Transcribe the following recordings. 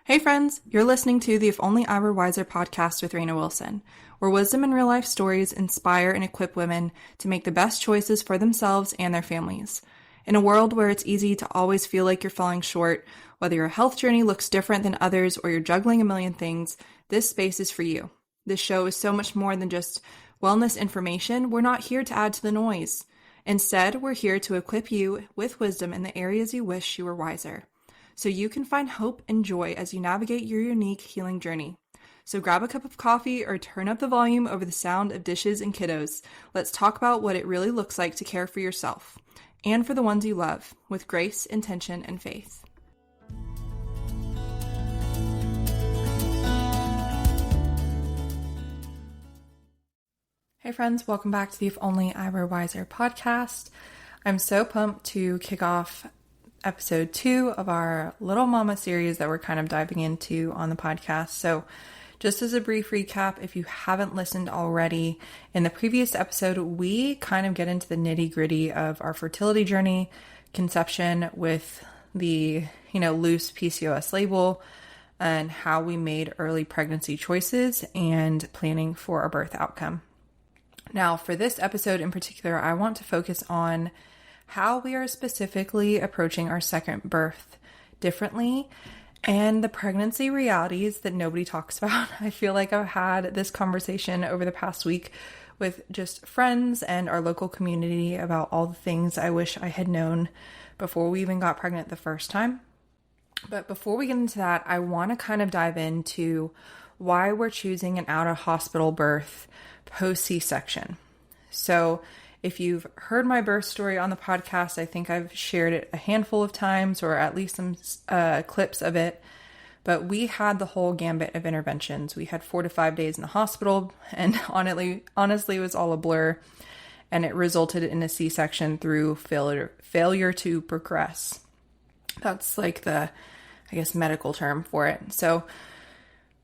Hey friends, you're listening to the If Only I Were Wiser podcast with Reyna Wilson, where wisdom and real life stories inspire and equip women to make the best choices for themselves and their families. In a world where it's easy to always feel like you're falling short, whether your health journey looks different than others or you're juggling a million things, this space is for you. This show is so much more than just wellness information. We're not here to add to the noise. Instead, we're here to equip you with wisdom in the areas you wish you were wiser, so you can find hope and joy as you navigate your unique healing journey. So grab a cup of coffee or turn up the volume over the sound of dishes and kiddos. Let's talk about what it really looks like to care for yourself and for the ones you love with grace, intention, and faith. Hey friends, welcome back to the If Only I Were Wiser podcast. I'm so pumped to kick off episode 2 of our Little Mama series that we're kind of diving into on the podcast. So just as a brief recap, if you haven't listened already, in the previous episode, we kind of get into the nitty gritty of our fertility journey, conception with the, loose PCOS label, and how we made early pregnancy choices and planning for our birth outcome. Now, for this episode in particular, I want to focus on how we are specifically approaching our second birth differently and the pregnancy realities that nobody talks about. I feel like I've had this conversation over the past week with just friends and our local community about all the things I wish I had known before we even got pregnant the first time. But before we get into that, I want to kind of dive into why we're choosing an out-of-hospital birth post C-section. So if you've heard my birth story on the podcast, I think I've shared it a handful of times, or at least some clips of it. But we had the whole gambit of interventions. We had 4 to 5 days in the hospital, and honestly, it was all a blur. And it resulted in a C-section through failure to progress. That's like the, medical term for it. So,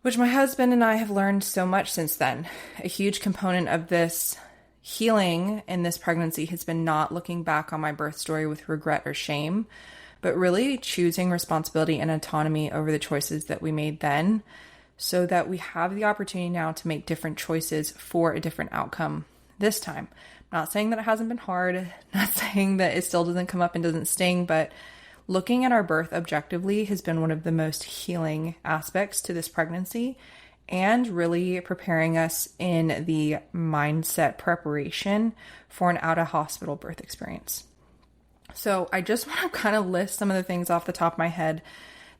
which my husband and I have learned so much since then. A huge component of this healing in this pregnancy has been not looking back on my birth story with regret or shame, but really choosing responsibility and autonomy over the choices that we made then, so that we have the opportunity now to make different choices for a different outcome this time. Not saying that it hasn't been hard, not saying that it still doesn't come up and doesn't sting, but looking at our birth objectively has been one of the most healing aspects to this pregnancy, and really preparing us in the mindset preparation for an out-of-hospital birth experience. So I just want to kind of list some of the things off the top of my head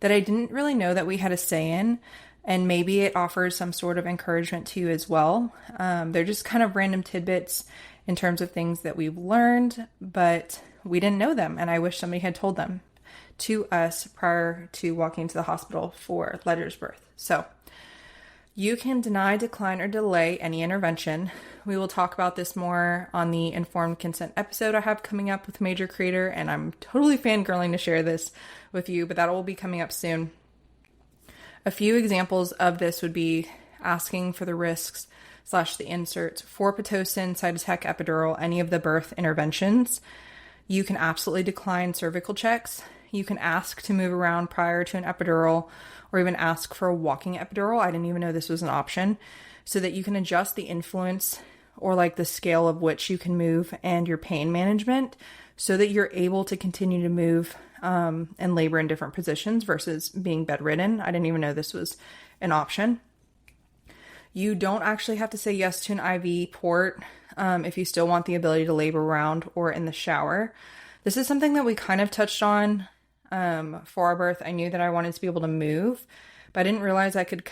that I didn't really know that we had a say in, and maybe it offers some sort of encouragement to you as well. They're just kind of random tidbits in terms of things that we've learned, but we didn't know them, and I wish somebody had told them to us prior to walking into the hospital for Ledger's birth. So you can deny, decline, or delay any intervention. We will talk about this more on the informed consent episode I have coming up with Major Creator, and I'm totally fangirling to share this with you, but that will be coming up soon. A few examples of this would be asking for the risks / the inserts for Pitocin, Cytotec, epidural, any of the birth interventions. You can absolutely decline cervical checks. You can ask to move around prior to an epidural, or even ask for a walking epidural. I didn't even know this was an option, so that you can adjust the influence or the scale of which you can move and your pain management, so that you're able to continue to move and labor in different positions versus being bedridden. I didn't even know this was an option. You don't actually have to say yes to an IV port if you still want the ability to labor around or in the shower. This is something that we kind of touched on for our birth. I knew that I wanted to be able to move, but I didn't realize I could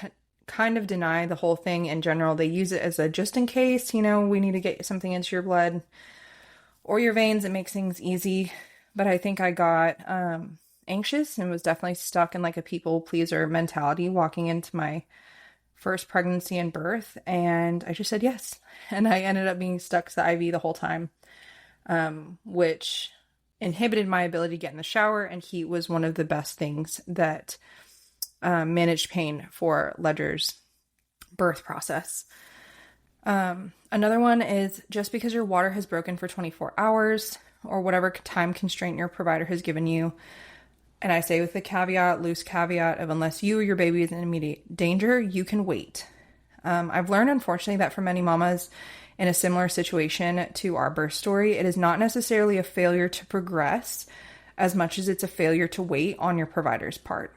kind of deny the whole thing in general. They use it as a just in case, we need to get something into your blood or your veins. It makes things easy. But I think I got anxious and was definitely stuck in a people pleaser mentality walking into my first pregnancy and birth. And I just said yes. And I ended up being stuck to the IV the whole time, which inhibited my ability to get in the shower, and heat was one of the best things that managed pain for Ledger's birth process. Another one is just because your water has broken for 24 hours or whatever time constraint your provider has given you, And I say with the caveat, loose caveat of unless you or your baby is in immediate danger, you can wait. I've learned, unfortunately, that for many mamas in a similar situation to our birth story, it is not necessarily a failure to progress as much as it's a failure to wait on your provider's part.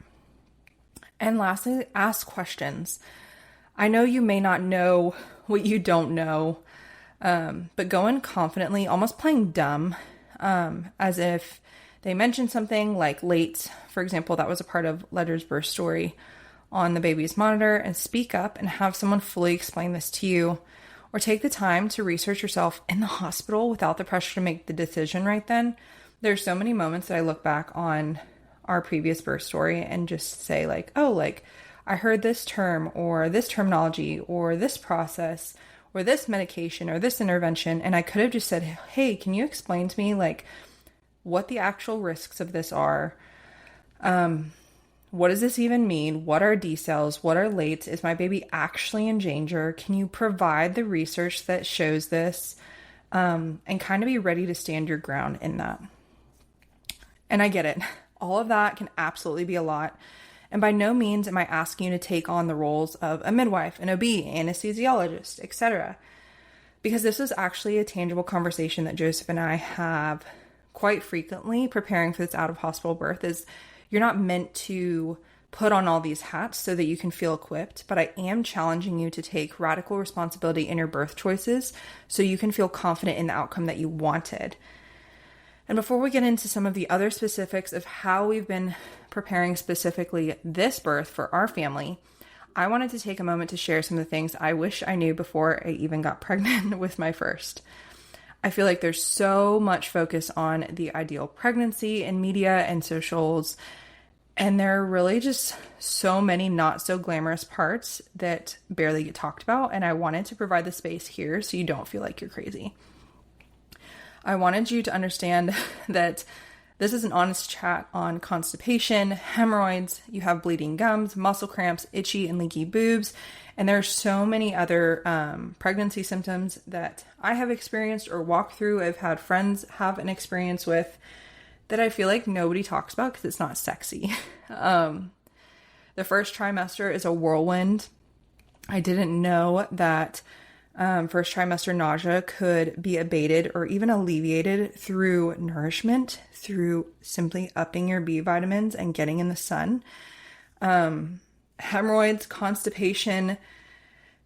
And lastly, ask questions. I know you may not know what you don't know, but go in confidently, almost playing dumb, as if they mentioned something like late, for example, that was a part of Ledger's birth story, on the baby's monitor, and speak up and have someone fully explain this to you, or take the time to research yourself in the hospital without the pressure to make the decision right then. There's so many moments that I look back on our previous birth story and just say like, oh, like I heard this term or this terminology or this process or this medication or this intervention, and I could have just said, hey, can you explain to me like what the actual risks of this are? What does this even mean? What are decels? What are lates? Is my baby actually in danger? Can you provide the research that shows this? And kind of be ready to stand your ground in that. And I get it. All of that can absolutely be a lot. And by no means am I asking you to take on the roles of a midwife, an OB, anesthesiologist, etc. Because this is actually a tangible conversation that Joseph and I have quite frequently preparing for this out-of-hospital birth. Is you're not meant to put on all these hats so that you can feel equipped, but I am challenging you to take radical responsibility in your birth choices so you can feel confident in the outcome that you wanted. And before we get into some of the other specifics of how we've been preparing specifically this birth for our family, I wanted to take a moment to share some of the things I wish I knew before I even got pregnant with my first. I feel like there's so much focus on the ideal pregnancy in media and socials, and there are really just so many not so glamorous parts that barely get talked about, and I wanted to provide the space here so you don't feel like you're crazy. I wanted you to understand that this is an honest chat on constipation, hemorrhoids, you have bleeding gums, muscle cramps, itchy and leaky boobs, and there are so many other pregnancy symptoms that I have experienced or walked through, I've had friends have an experience with, that I feel like nobody talks about because it's not sexy. The first trimester is a whirlwind. I didn't know that first trimester nausea could be abated or even alleviated through nourishment, through simply upping your B vitamins and getting in the sun. Hemorrhoids, constipation,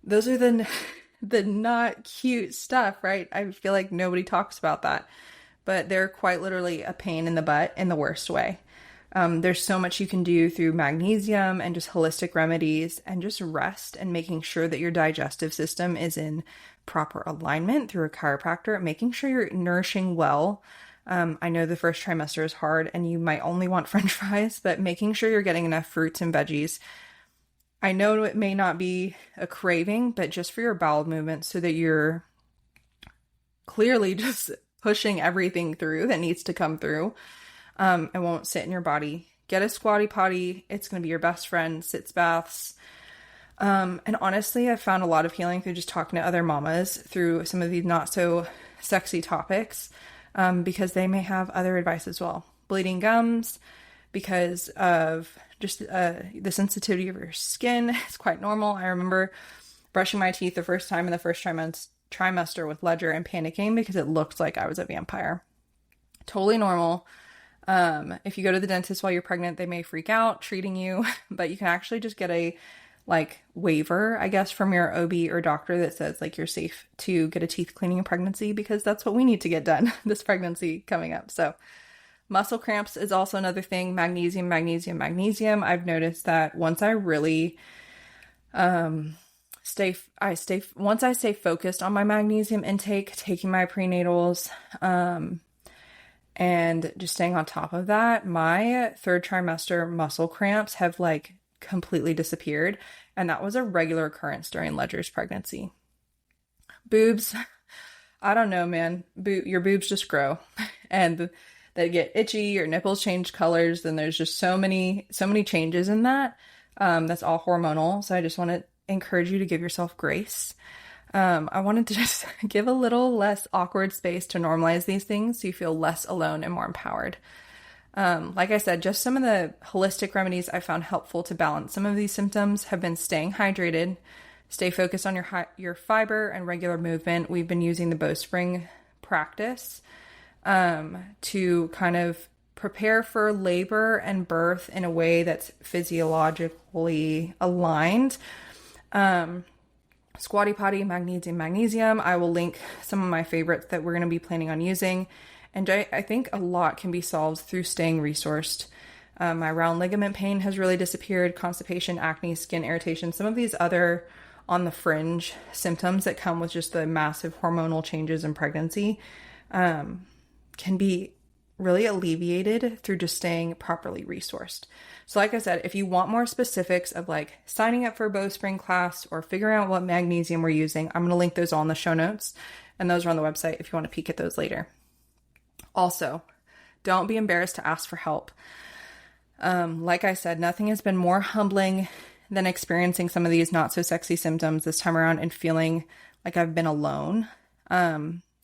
those are the not cute stuff, right? I feel like nobody talks about that, but they're quite literally a pain in the butt in the worst way. There's so much you can do through magnesium and just holistic remedies and just rest and making sure that your digestive system is in proper alignment through a chiropractor, making sure you're nourishing well. I know the first trimester is hard and you might only want French fries, but making sure you're getting enough fruits and veggies. I know it may not be a craving, but just for your bowel movement so that you're clearly just pushing everything through that needs to come through. It won't sit in your body. Get a squatty potty. It's going to be your best friend. Sitz baths. And honestly, I found a lot of healing through just talking to other mamas through some of these not so sexy topics, because they may have other advice as well. Bleeding gums, because of just the sensitivity of your skin. It's quite normal. I remember brushing my teeth the first time in the first trimester with Ledger and panicking because it looked like I was a vampire. Totally normal. If you go to the dentist while you're pregnant, they may freak out treating you, but you can actually just get a waiver, I guess, from your OB or doctor that says you're safe to get a teeth cleaning in pregnancy, because that's what we need to get done this pregnancy coming up. So muscle cramps is also another thing. Magnesium. I've noticed that once I really, once I stay focused on my magnesium intake, taking my prenatals, and just staying on top of that, my third trimester muscle cramps have completely disappeared. And that was a regular occurrence during Ledger's pregnancy. Boobs, I don't know, man. Your boobs just grow and they get itchy, your nipples change colors. Then there's just so many changes in that. That's all hormonal. So I just want to encourage you to give yourself grace. I wanted to just give a little less awkward space to normalize these things so you feel less alone and more empowered. Like I said, just some of the holistic remedies I found helpful to balance some of these symptoms have been staying hydrated, stay focused on your fiber and regular movement. We've been using the bowstring practice to kind of prepare for labor and birth in a way that's physiologically aligned. Squatty potty, magnesium. I will link some of my favorites that we're going to be planning on using. And I think a lot can be solved through staying resourced. My round ligament pain has really disappeared, constipation, acne, skin irritation, some of these other on the fringe symptoms that come with just the massive hormonal changes in pregnancy can be really alleviated through just staying properly resourced. So like I said, if you want more specifics of like signing up for a bowspring class or figuring out what magnesium we're using, I'm going to link those all in the show notes, and those are on the website if you want to peek at those later. Also, don't be embarrassed to ask for help. Like I said, nothing has been more humbling than experiencing some of these not so sexy symptoms this time around and feeling like I've been alone.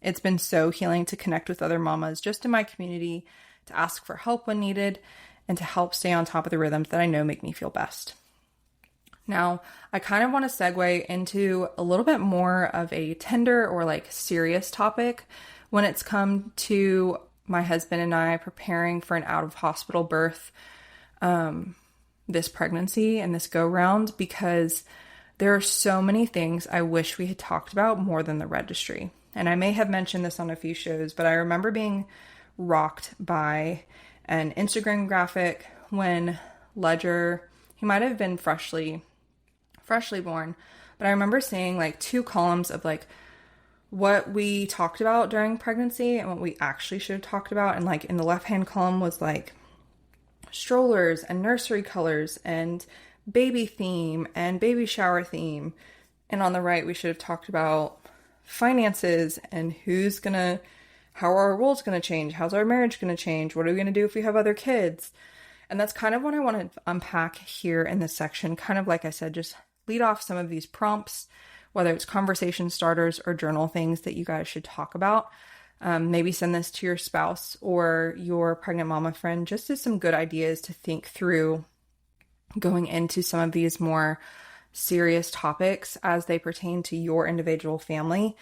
It's been so healing to connect with other mamas just in my community, to ask for help when needed, and to help stay on top of the rhythms that I know make me feel best. Now, I kind of want to segue into a little bit more of a tender or like serious topic when it's come to my husband and I preparing for an out-of-hospital birth this pregnancy and this go-round, because there are so many things I wish we had talked about more than the registry. And I may have mentioned this on a few shows, but I remember being rocked by an Instagram graphic when Ledger, he might have been freshly born, but I remember seeing like 2 columns of like what we talked about during pregnancy and what we actually should have talked about. And like in the left-hand column was like strollers and nursery colors and baby theme and baby shower theme. And on the right, we should have talked about finances and how are our roles going to change? How's our marriage going to change? What are we going to do if we have other kids? And that's kind of what I want to unpack here in this section. Kind of like I said, just lead off some of these prompts, whether it's conversation starters or journal things that you guys should talk about. Maybe send this to your spouse or your pregnant mama friend, just as some good ideas to think through going into some of these more serious topics as they pertain to your individual family.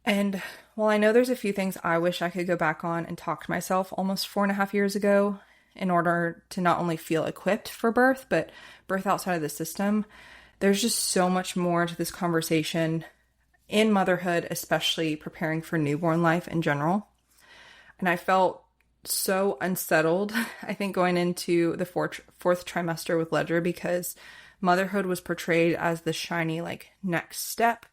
And while I know there's a few things I wish I could go back on and talk to myself almost 4.5 years ago in order to not only feel equipped for birth, but birth outside of the system, there's just so much more to this conversation in motherhood, especially preparing for newborn life in general. And I felt so unsettled, I think, going into the fourth trimester with Ledger, because motherhood was portrayed as the shiny, like, next step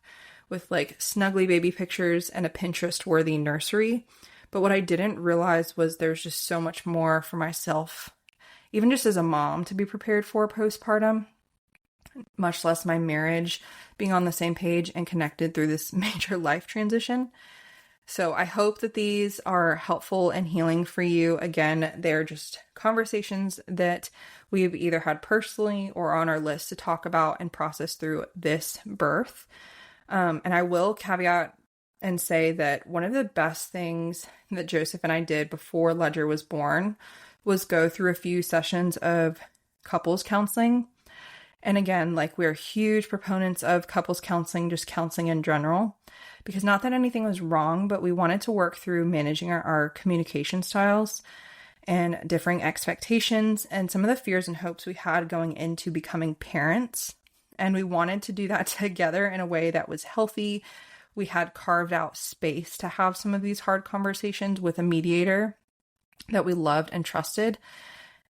with, like, snuggly baby pictures and a Pinterest-worthy nursery. But what I didn't realize was there's just so much more for myself, even just as a mom, to be prepared for postpartum, much less my marriage, being on the same page and connected through this major life transition. So I hope that these are helpful and healing for you. Again, they're just conversations that we've either had personally or on our list to talk about and process through this birth. And I will caveat and say that one of the best things that Joseph and I did before Ledger was born was go through a few sessions of couples counseling. And again, like, we're huge proponents of couples counseling, just counseling in general, because not that anything was wrong, but we wanted to work through managing our communication styles and differing expectations and some of the fears and hopes we had going into becoming parents. And we wanted to do that together in a way that was healthy. We had carved out space to have some of these hard conversations with a mediator that we loved and trusted,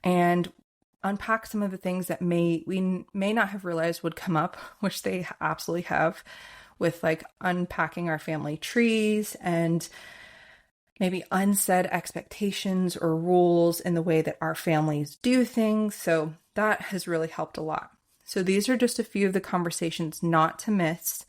and unpack some of the things that we may not have realized would come up, which they absolutely have, with like unpacking our family trees and maybe unsaid expectations or rules in the way that our families do things. So that has really helped a lot. So these are just a few of the conversations not to miss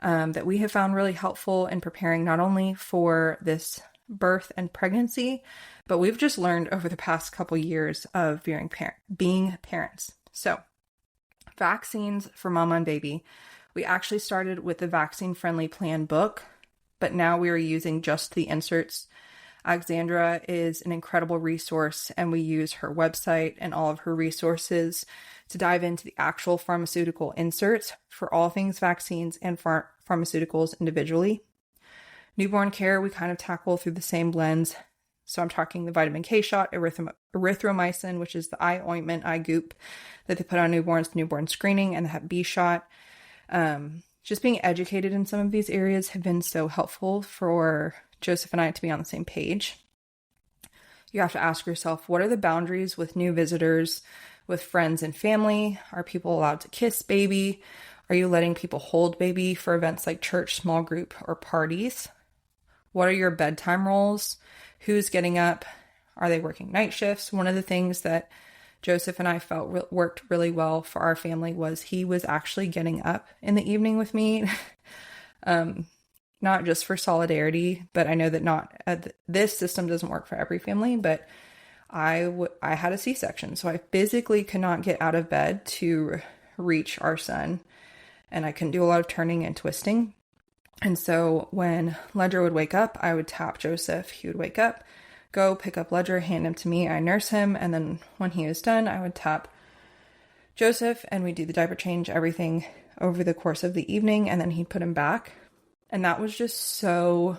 that we have found really helpful in preparing not only for this birth and pregnancy, but we've just learned over the past couple years of being parents. So, vaccines for mama and baby. We actually started with the vaccine-friendly plan book, but now we are using just the inserts Alexandra is an incredible resource, and we use her website and all of her resources to dive into the actual pharmaceutical inserts for all things vaccines and pharmaceuticals individually. Newborn care, we kind of tackle through the same lens. So I'm talking the vitamin K shot, erythromycin, which is the eye ointment, eye goop that they put on newborns, newborn screening, and the Hep B shot. Just being educated in some of these areas have been so helpful for Joseph and I to be on the same page. You have to ask yourself, what are the boundaries with new visitors, with friends and family? Are people allowed to kiss baby? Are you letting people hold baby for events like church, small group, or parties? What are your bedtime roles? Who's getting up? Are they working night shifts? One of the things that Joseph and I felt worked really well for our family was he was actually getting up in the evening with me. Not just for solidarity, but I know that this system doesn't work for every family, but I had a C-section, so I physically could not get out of bed to reach our son, and I couldn't do a lot of turning and twisting. And so when Ledger would wake up, I would tap Joseph. He would wake up, go pick up Ledger, hand him to me. I nurse him. And then when he was done, I would tap Joseph and we'd do the diaper change, everything over the course of the evening. And then he'd put him back. And that was just so,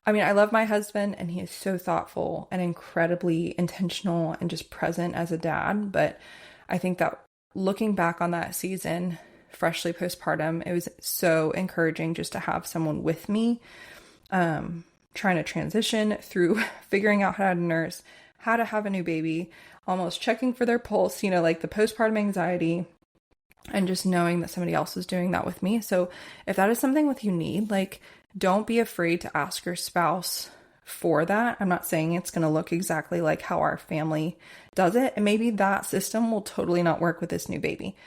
I mean, I love my husband and he is so thoughtful and incredibly intentional and just present as a dad. But I think that looking back on that season, freshly postpartum, it was so encouraging just to have someone with me, trying to transition through figuring out how to nurse, how to have a new baby, almost checking for their pulse, like the postpartum anxiety, and just knowing that somebody else is doing that with me. So if that is something that you need, don't be afraid to ask your spouse for that. I'm not saying it's going to look exactly like how our family does it, and maybe that system will totally not work with this new baby.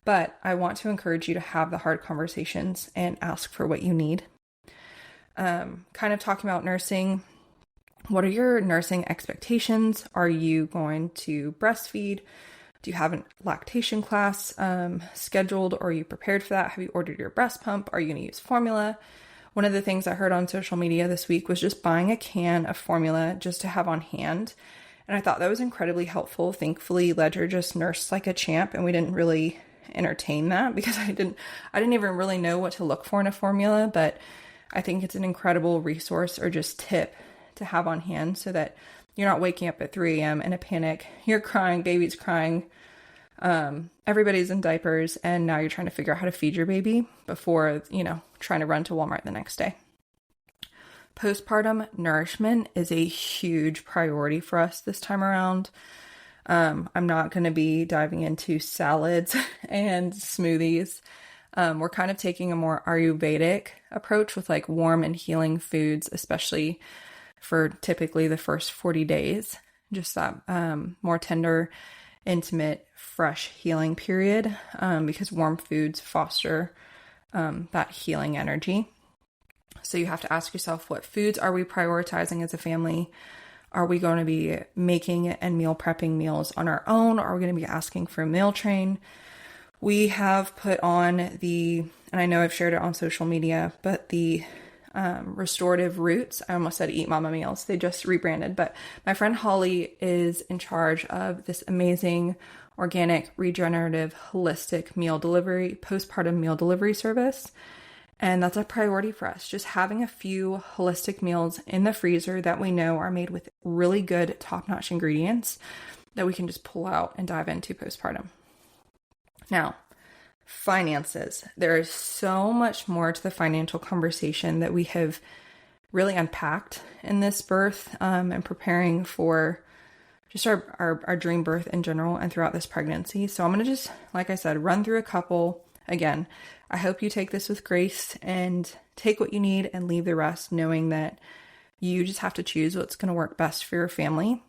But I want to encourage you to have the hard conversations and ask for what you need. Kind of talking about nursing. What are your nursing expectations? Are you going to breastfeed? Do you have a lactation class scheduled, or are you prepared for that? Have you ordered your breast pump? Are you going to use formula? One of the things I heard on social media this week was just buying a can of formula just to have on hand. And I thought that was incredibly helpful. Thankfully, Ledger just nursed like a champ, and we didn't really entertain that because I didn't even really know what to look for in a formula. But I think it's an incredible resource or just tip to have on hand so that you're not waking up at 3 a.m. in a panic. You're crying, baby's crying, everybody's in diapers, and now you're trying to figure out how to feed your baby before, trying to run to Walmart the next day. Postpartum nourishment is a huge priority for us this time around. I'm not going to be diving into salads and smoothies. We're kind of taking a more Ayurvedic approach with warm and healing foods, especially for typically the first 40 days. Just that more tender, intimate, fresh healing period because warm foods foster that healing energy. So you have to ask yourself, what foods are we prioritizing as a family? Are we going to be making and meal prepping meals on our own? Or are we going to be asking for a meal train? We have put on and I know I've shared it on social media, but the Restorative Roots, I almost said Eat Mama meals. They just rebranded, but my friend Holly is in charge of this amazing organic, regenerative, holistic meal delivery, postpartum meal delivery service. And that's a priority for us. Just having a few holistic meals in the freezer that we know are made with really good top-notch ingredients that we can just pull out and dive into postpartum. Now, finances. There is so much more to the financial conversation that we have really unpacked in this birth and preparing for just our dream birth in general and throughout this pregnancy. So I'm going to just, like I said, run through a couple. Again, I hope you take this with grace and take what you need and leave the rest, knowing that you just have to choose what's going to work best for your family.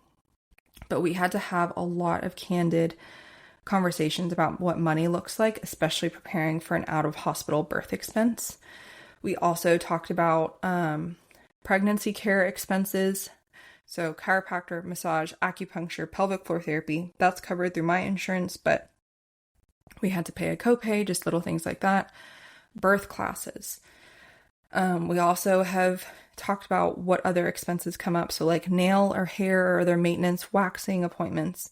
But we had to have a lot of candid conversations about what money looks like, especially preparing for an out-of-hospital birth expense. We also talked about pregnancy care expenses. So chiropractor, massage, acupuncture, pelvic floor therapy, that's covered through my insurance, but we had to pay a copay, just little things like that. Birth classes. We also have talked about what other expenses come up. So like nail or hair or other maintenance, waxing appointments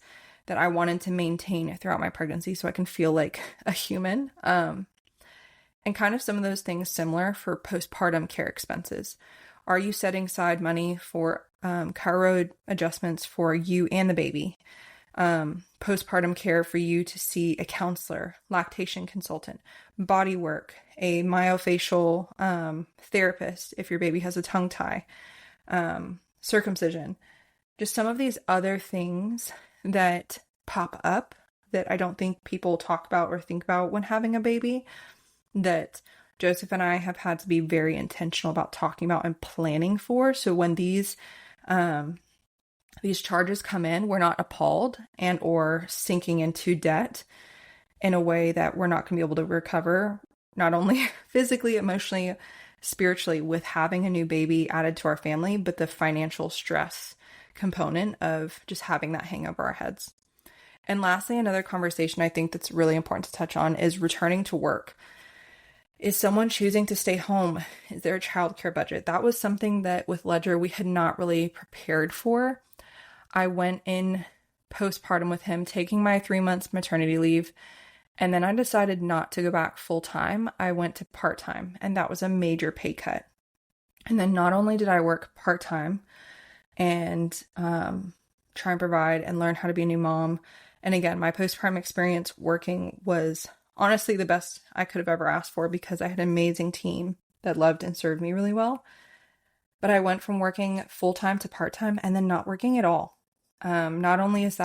that I wanted to maintain throughout my pregnancy so I can feel like a human. And kind of some of those things similar for postpartum care expenses. Are you setting aside money for chiro adjustments for you and the baby? Postpartum care for you to see a counselor, lactation consultant, body work, a myofascial therapist if your baby has a tongue tie, circumcision. Just some of these other things that pop up that I don't think people talk about or think about when having a baby, that Joseph and I have had to be very intentional about talking about and planning for. So when these charges come in, we're not appalled and or sinking into debt in a way that we're not going to be able to recover, not only physically, emotionally, spiritually with having a new baby added to our family, but the financial stress component of just having that hang over our heads. And lastly, another conversation I think that's really important to touch on is returning to work. Is someone choosing to stay home? Is there a childcare budget? That was something that with Ledger we had not really prepared for. I went in postpartum with him, taking my 3 months maternity leave, and then I decided not to go back full time. I went to part time, and that was a major pay cut. And then not only did I work part time and try and provide and learn how to be a new mom, and again, my postpartum experience working was honestly the best I could have ever asked for because I had an amazing team that loved and served me really well. But I went from working full-time to part-time and then not working at all. Not only has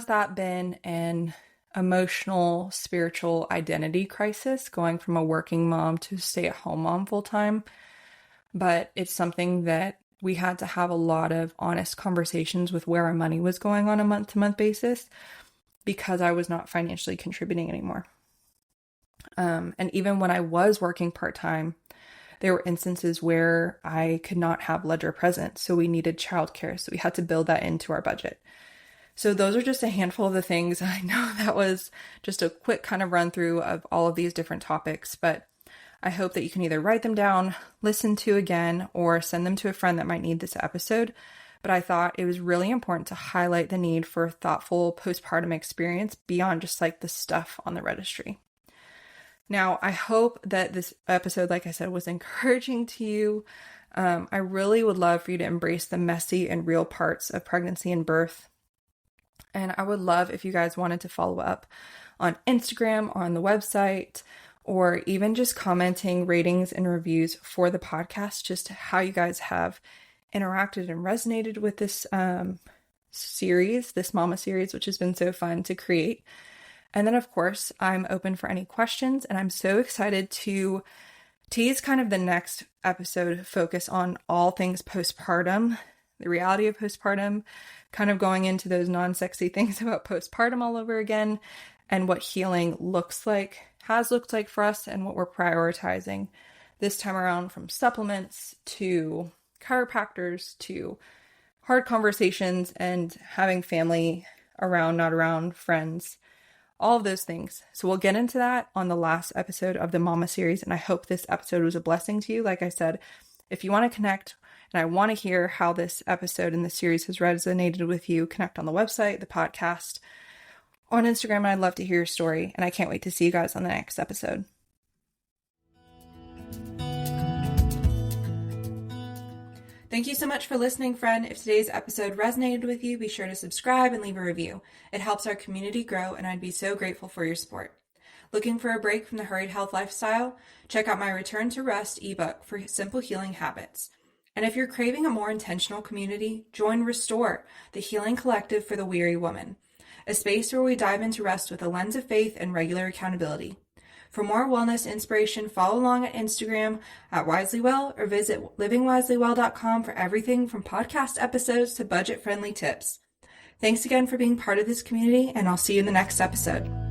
that been an emotional, spiritual identity crisis going from a working mom to stay-at-home mom full-time, but it's something that we had to have a lot of honest conversations with where our money was going on a month-to-month basis because I was not financially contributing anymore. And even when I was working part-time, there were instances where I could not have Ledger present, so we needed childcare, so we had to build that into our budget. So those are just a handful of the things. I know that was just a quick kind of run through of all of these different topics, but I hope that you can either write them down, listen to again, or send them to a friend that might need this episode. But I thought it was really important to highlight the need for thoughtful postpartum experience beyond just like the stuff on the registry. Now, I hope that this episode, like I said, was encouraging to you. I really would love for you to embrace the messy and real parts of pregnancy and birth. And I would love if you guys wanted to follow up on Instagram or on the website, or even just commenting ratings and reviews for the podcast, just how you guys have interacted and resonated with this series, this Mama series, which has been so fun to create. And then, of course, I'm open for any questions, and I'm so excited to tease kind of the next episode focus on all things postpartum, the reality of postpartum, kind of going into those non-sexy things about postpartum all over again, and what healing looks like, has looked like for us, and what we're prioritizing this time around, from supplements to chiropractors to hard conversations and having family around, not around, friends, all of those things. So we'll get into that on the last episode of the Mama series, and I hope this episode was a blessing to you. Like I said, if you want to connect and I want to hear how this episode in this series has resonated with you, connect on the website, the podcast, or on Instagram, and I'd love to hear your story, and I can't wait to see you guys on the next episode. Thank you so much for listening, friend. If today's episode resonated with you, be sure to subscribe and leave a review. It helps our community grow, and I'd be so grateful for your support. Looking for a break from the hurried health lifestyle? Check out my Return to Rest ebook for simple healing habits. And if you're craving a more intentional community, join Restore, the healing collective for the weary woman, a space where we dive into rest with a lens of faith and regular accountability. For more wellness inspiration, follow along at Instagram at WiselyWell or visit livingwiselywell.com for everything from podcast episodes to budget-friendly tips. Thanks again for being part of this community, and I'll see you in the next episode.